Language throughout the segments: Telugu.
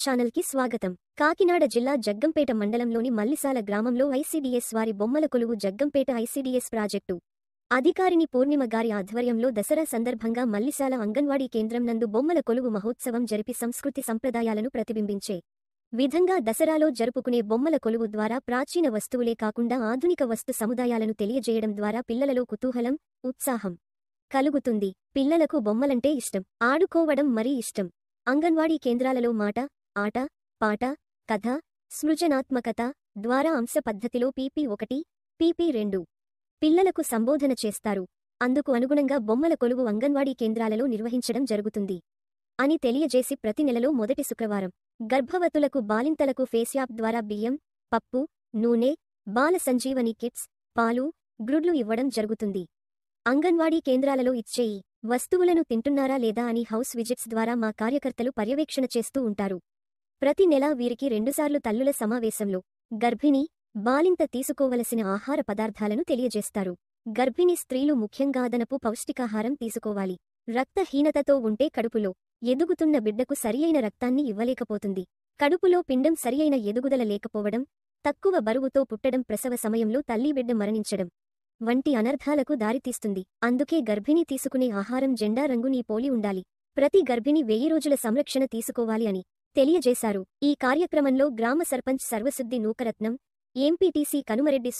ఛానల్కి స్వాగతం. కాకినాడ జిల్లా జగ్గంపేట మండలంలోని మల్లిసాల గ్రామంలో ఐసీడీఎస్ వారి బొమ్మల కొలువు జగ్గంపేట ఐసీడీఎస్ ప్రాజెక్టు అధికారిని పూర్ణిమ గారి ఆధ్వర్యంలో దసరా సందర్భంగా మల్లిసాల అంగన్వాడీ కేంద్రం నందు బొమ్మల కొలువు మహోత్సవం జరిపి సంస్కృతి సంప్రదాయాలను ప్రతిబింబించే విధంగా దసరాలో జరుపుకునే బొమ్మల కొలువు ద్వారా ప్రాచీన వస్తువులే కాకుండా ఆధునిక వస్తు సముదాయాలను తెలియజేయడం ద్వారా పిల్లలలో కుతూహలం, ఉత్సాహం కలుగుతుంది. పిల్లలకు బొమ్మలంటే ఇష్టం, ఆడుకోవడం మరీ ఇష్టం. అంగన్వాడీ కేంద్రాలలో మాట, ఆట, పాట, కథ, సృజనాత్మకత ద్వారా అంశ పద్ధతిలో PP1, PP2 పిల్లలకు సంబోధన చేస్తారు. అందుకు అనుగుణంగా బొమ్మల కొలువు అంగన్వాడీ కేంద్రాలలో నిర్వహించడం జరుగుతుంది అని తెలియజేసి ప్రతి నెలలో మొదటి శుక్రవారం గర్భవతులకు బాలింతలకు ఫేస్ యాప్ ద్వారా బియ్యం, పప్పు, నూనె, బాల సంజీవని కిట్స్, పాలు, గ్రుడ్లు ఇవ్వడం జరుగుతుంది. అంగన్వాడీ కేంద్రాలలో ఇచ్చే ఈ వస్తువులను తింటున్నారా లేదా అని హౌస్ విజిట్స్ ద్వారా మా కార్యకర్తలు పర్యవేక్షణ చేస్తూ ఉంటారు. ప్రతి నెలా వీరికి 2 సార్లు తల్లుల సమావేశంలో గర్భిణీ, బాలింత తీసుకోవలసిన ఆహార పదార్థాలను తెలియజేస్తారు. గర్భిణీ స్త్రీలు ముఖ్యంగా అదనపు పౌష్టికాహారం తీసుకోవాలి. రక్తహీనతతో ఉంటే కడుపులో ఎదుగుతున్న బిడ్డకు సరియైన రక్తాన్ని ఇవ్వలేకపోతుంది. కడుపులో పిండం సరియైన ఎదుగుదల లేకపోవడం, తక్కువ బరువుతో పుట్టడం, ప్రసవ సమయంలో తల్లిబిడ్డ మరణించడం వంటి అనర్థాలకు దారితీస్తుంది. అందుకే గర్భిణీ తీసుకునే ఆహారం జెండా రంగుని పోలి ఉండాలి. ప్రతి గర్భిణి 1000 రోజుల సంరక్షణ తీసుకోవాలి అని తెలియజేశారు. ఈ కార్యక్రమంలో గ్రామ సర్పంచ్ సర్వశుద్ధి నూకరత్నం, ఎంపీటీసీ కనుమరెడ్డి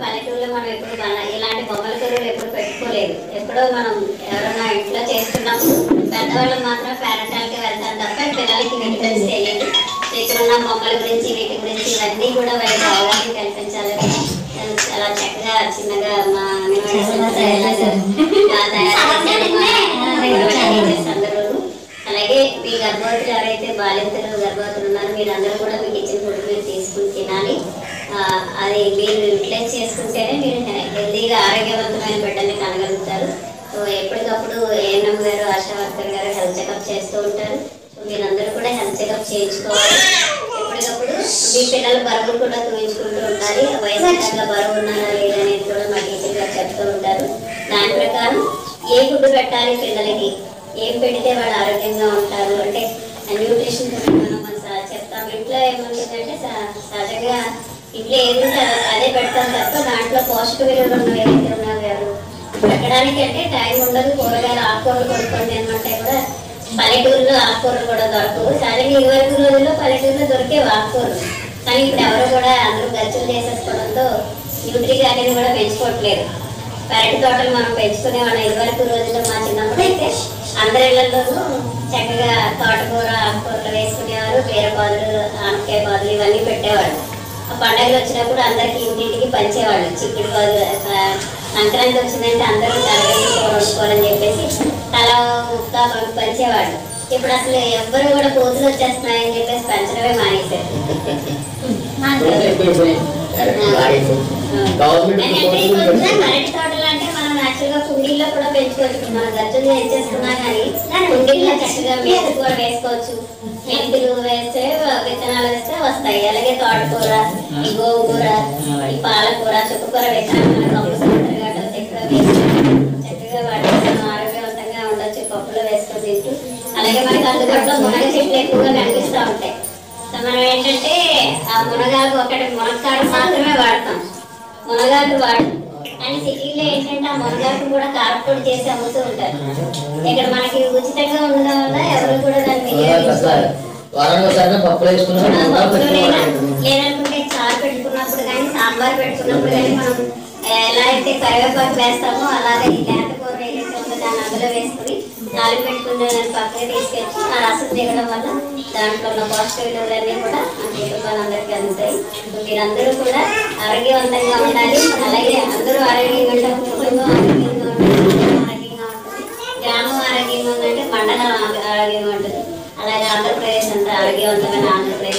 పల్లెటూరులో మనం ఎప్పుడు ఇలాంటి బొమ్మల కొలువులు ఎప్పుడు పెట్టుకోలేదు. ఎప్పుడో మనం ఎవరైనా ఇంట్లో చేస్తున్నప్పుడు పెద్దవాళ్ళు మాత్రం పేరెంటాలకి వెళ్తారు తప్ప పిల్లలకి వీటి గురించి తెలియదు. ఇక్కడ ఉన్న బొమ్మల గురించి వీటి గురించి ఇవన్నీ కూడా వాళ్ళకి అవగాహన కల్పించాలని చాలా చక్కగా చిన్నగా మా అందరూ. అలాగే మీ గర్భవతులు ఎవరైతే బాలింతలు గర్భవతులు ఉన్నారో మీరందరూ కూడా మీకు ఇచ్చిన ఫుడ్ మీరు తీసుకుని తినాలి. అది మీరు యూటిలైజ్ చేసుకుంటేనే మీరు హెల్తీగా ఆరోగ్యవంతమైన బిడ్డల్ని కనగలుగుతారు. సో ఎప్పటికప్పుడు ఏఎన్ఎం గారు, ఆశా వర్కర్ గారు హెల్త్ చెకప్ చేస్తూ ఉంటారు. సో మీరందరూ కూడా హెల్త్ చెకప్ చేయించుకోవాలి. ఎప్పటికప్పుడు మీ పిల్లల బరువులు కూడా చూపించుకుంటూ ఉండాలి. వయసు బరువు ఉన్నారా లేదా అనేది కూడా మా టీచర్ గారు చెప్తూ ఉంటారు. దాని ప్రకారం ఏ ఫుడ్ పెట్టాలి పిల్లలకి, ఏం పెడితే వాళ్ళు ఆరోగ్యంగా ఉంటారు అంటే న్యూట్రిషన్ మనం చెప్తాం. ఇంట్లో ఏముంటుందంటే సహజంగా ఈ ఇంట్లో ఏది అదే పెడతాం తప్ప దాంట్లో పోషక విలువలు ఉన్నవి ఏవైతే ఉన్నాయో పెట్టడానికి అంటే టైం ఉండదు. కూరగాయలు ఆకుకూరలు కొనుక్కోండి అనమంటే కూడా పల్లెటూరులో ఆకుకూరలు కూడా దొరకవు. సహజంగా ఇదివరకు రోజుల్లో పల్లెటూరులో దొరికేవి ఆకుకూరలు, కానీ ఇప్పుడు ఎవరు కూడా అందరూ గచ్చులు చేసేసుకోవడంతో న్యూట్రీ గార్డెన్ కూడా పెంచుకోవట్లేదు. పెరటి తోటలు మనం పెంచుకునేవాళ్ళం ఇదివరకు రోజుల్లో. మా చిన్నప్పుడు అయితే అందరి ఇళ్లలోనూ చక్కగా తోటకూర ఆకుకూరలు వేసుకునేవారు. బీరపాదులు, ఆనపకాయ పాదులు ఇవన్నీ పెట్టేవాళ్ళు. ఆ పండుగలు వచ్చినప్పుడు అందరికి ఇంటింటికి పంచేవాళ్ళు. చిక్కుడు పాదులు సంక్రాంతి వచ్చిందంటే అందరూ తరగతి కూర వండుకోవాలని చెప్పేసి తల ముక్క పంచేవాళ్ళు. ఇప్పుడు అసలు ఎవ్వరు కూడా కోతులు వచ్చేస్తున్నాయని చెప్పేసి పెంచడమే మానేశారు. అరటి తోటలు అంటే మనం యాక్చువల్గా కుండీల్లో కూడా పెంచుకోవచ్చు. మనం గచ్చులు పెంచేసుకున్నా కానీ కుండీల్లో చక్కగా మేత కూర వేసుకోవచ్చు. మెంతులు వేస్తే విత్తనాలు వేస్తే వస్తాయి. అలాగే తోటకూర, ఈ గోంగూర, ఈ పాలకూర, చుక్కకూర విత్తనాలు పప్పు సంతరగా చక్కగా వేసుకొని చక్కగా వాటి ఆరోగ్యవంతంగా ఉండొచ్చు. పప్పులో వేసుకొని తింటూ అలాగే మనకి అందుబాటులో మునగ చెట్లు ఎక్కువగా కనిపిస్తూ ఉంటాయి. మనం ఏంటంటే ఆ మునగాకు ఒకటి మునక్కాడు మాత్రమే వాడతాం, మునగాకు వాడు. కానీ సిటీలో ఏంటంటే ఆ మునగాకు కూడా కారపొడి చేసి అమ్ముతూ ఉంటారు. ఇక్కడ మనకి ఉచితంగా ఉండడం వల్ల ఎవరు కూడా దాన్ని లేదనుకుంటే చారు పెట్టుకున్నప్పుడు కానీ సాంబార్ పెట్టుకున్నప్పుడు కానీ మనం ఎలా అయితే కరివేపాకు వేస్తామో అలాగే ఈ లేత కూర వేసేటప్పుడు దాన్ని అందులో వేసుకుని నాలుగు పెట్టుకుని దాన్ని పక్కన తీసుకొచ్చి ఆ రసం దిగడం వల్ల దాంట్లో ఉన్న పోషక విలువలన్నీ కూడా మన కుటుంబాలందరికీ అందుతాయి. మీరందరూ కూడా ఆరోగ్యవంతంగా ఉండాలి. అలాగే అందరూ ఆరోగ్యంగా ఉంటారు, కుటుంబం ఆరోగ్యంగా ఉంటుంది, ఆరోగ్యంగా ఉంటుంది. గ్రామం ఆరోగ్యంగా ఉందంటే మండలం ఆరోగ్యంగా ఉంటుంది. అలాగే ఆంధ్రప్రదేశ్ అంతా ఆరోగ్యవంతమైన ఆంధ్రప్రదేశ్